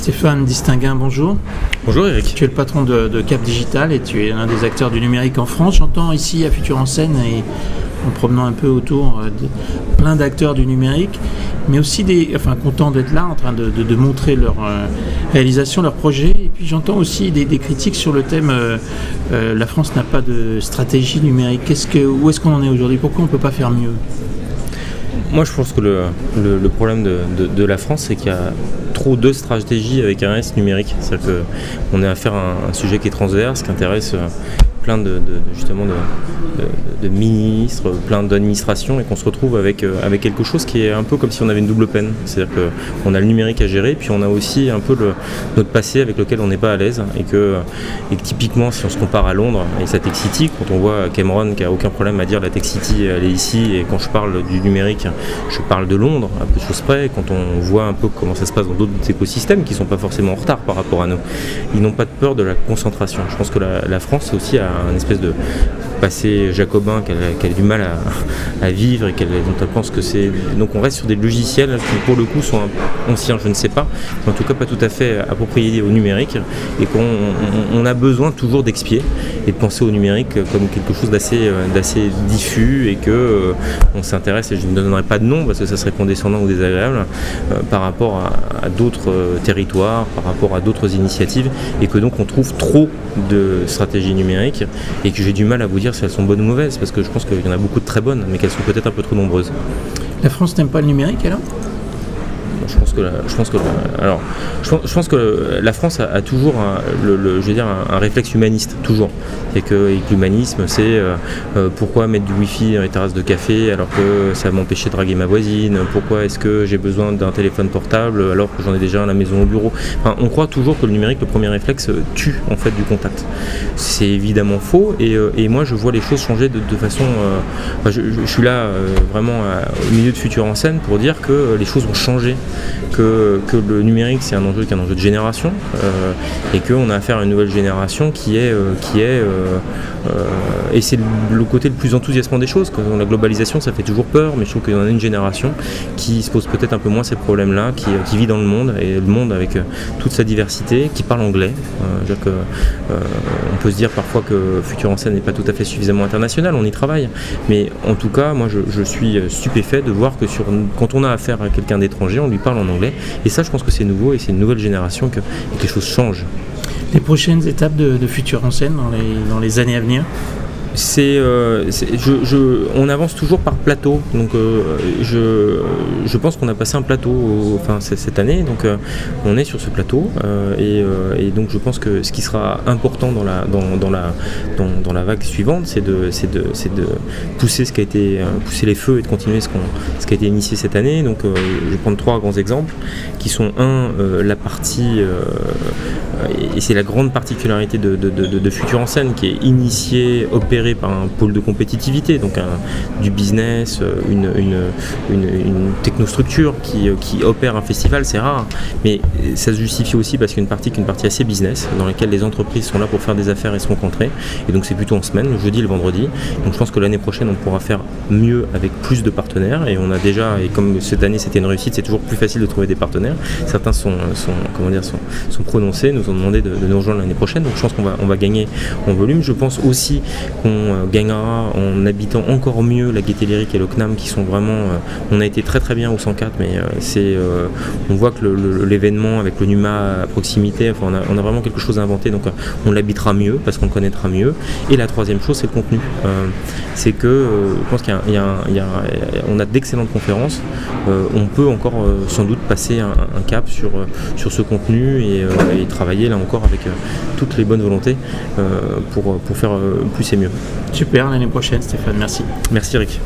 Stéphane Distinguin, bonjour. Bonjour Eric. Tu es le patron de Cap Digital et tu es l'un des acteurs du numérique en France. J'entends ici à Futur en Scène et en promenant un peu autour plein d'acteurs du numérique, mais aussi contents d'être là en train de montrer leur réalisation, leur projet. Et puis j'entends aussi des critiques sur le thème la France n'a pas de stratégie numérique. Où est-ce qu'on en est aujourd'hui? Pourquoi on ne peut pas faire mieux? Moi je pense que le problème de la France, c'est qu'il y a trop de stratégies avec un S numérique. C'est-à-dire qu'on est affaire à un sujet qui est transverse, qui intéresse plein de ministres, plein d'administrations, et qu'on se retrouve avec quelque chose qui est un peu comme si on avait une double peine. C'est-à-dire qu'on a le numérique à gérer, puis on a aussi un peu notre passé avec lequel on n'est pas à l'aise, et que typiquement, si on se compare à Londres et sa Tech City, quand on voit Cameron qui a aucun problème à dire la Tech City elle est ici, et quand je parle du numérique, je parle de Londres à peu de choses près. Quand on voit un peu comment ça se passe dans d'autres écosystèmes qui ne sont pas forcément en retard par rapport à nous, ils n'ont pas de peur de la concentration. Je pense que la France aussi a un espèce de passé jacobin qu'elle a du mal à vivre, et dont elle pense que c'est... Donc on reste sur des logiciels qui pour le coup sont anciens, je ne sais pas, mais en tout cas pas tout à fait appropriés au numérique, et qu'on a besoin toujours d'expier et de penser au numérique comme quelque chose d'assez diffus, et que on s'intéresse, et je ne donnerai pas de nom parce que ça serait condescendant ou désagréable, par rapport à d'autres territoires, par rapport à d'autres initiatives, et que donc on trouve trop de stratégies numériques, et que j'ai du mal à vous dire si elles sont bonnes ou mauvaises, parce que je pense qu'il y en a beaucoup de très bonnes, mais qu'elles sont peut-être un peu trop nombreuses. La France n'aime pas le numérique alors? Je pense que la France a toujours un réflexe humaniste, toujours. Et que l'humanisme, c'est pourquoi mettre du wifi dans les terrasses de café alors que ça m'empêchait de draguer ma voisine, pourquoi est-ce que j'ai besoin d'un téléphone portable alors que j'en ai déjà à la maison au bureau. Enfin, on croit toujours que le numérique, le premier réflexe, tue en fait du contact. C'est évidemment faux, et moi je vois les choses changer de façon... je suis là vraiment au milieu de Futur en Scène pour dire que les choses ont changé. Que le numérique c'est un enjeu de génération, et qu'on a affaire à une nouvelle génération et c'est le côté le plus enthousiasmant des choses. Quand la globalisation, ça fait toujours peur, mais je trouve qu'il y en a une génération qui se pose peut-être un peu moins ces problèmes-là, qui vit dans le monde, et le monde avec toute sa diversité, qui parle anglais. On peut se dire parfois que Futur en Scène n'est pas tout à fait suffisamment international, on y travaille, mais en tout cas moi je suis stupéfait de voir que quand on a affaire à quelqu'un d'étranger, on lui parle en anglais, et ça je pense que c'est nouveau, et c'est une nouvelle génération que les choses changent. Les prochaines étapes de Futur en Scène dans les années à venir? On avance toujours par plateau, donc je pense qu'on a passé un plateau cette année, donc on est sur ce plateau, et donc je pense que ce qui sera important dans la vague suivante, c'est de pousser ce qui a été pousser les feux, et de continuer ce qui a été initié cette année. Donc je vais prendre 3 grands exemples qui sont la partie et c'est la grande particularité de Futur en Scène, qui est initiée, opérée par un pôle de compétitivité, donc du business, une technostructure qui opère un festival. C'est rare, mais ça se justifie aussi parce qu'il y a une partie assez business, dans laquelle les entreprises sont là pour faire des affaires et se rencontrer, et donc c'est plutôt en semaine, le jeudi et le vendredi. Donc je pense que l'année prochaine on pourra faire mieux avec plus de partenaires, et on a déjà, et comme cette année c'était une réussite, c'est toujours plus facile de trouver des partenaires. Certains sont prononcés, nous ont demandé de nous rejoindre l'année prochaine, donc je pense qu'on va gagner en volume. Je pense aussi qu'on gagnera en habitant encore mieux la Gaîté Lyrique et le CNAM, qui sont vraiment... on a été très très bien au 104, mais on voit que l'événement avec le NUMA à proximité, on a vraiment quelque chose à inventer, donc on l'habitera mieux parce qu'on le connaîtra mieux. Et la troisième chose, c'est le contenu. C'est que je pense qu'on a d'excellentes conférences. On peut encore sans doute passer un cap sur ce contenu, et travailler là encore avec toutes les bonnes volontés pour faire plus et mieux. Super, l'année prochaine Stéphane, merci. Merci Eric.